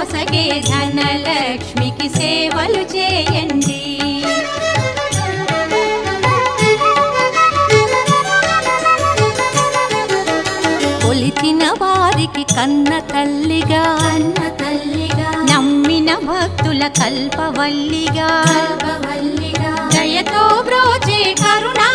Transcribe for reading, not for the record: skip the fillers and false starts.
నొసగే ధనలక్ష్మికి సేవలు చేయండి. కొలిచిన వారికి కన్న తల్లిగా నమ్మిన భక్తుల కల్పవల్లిగా దయతో బ్రోచే కరుణా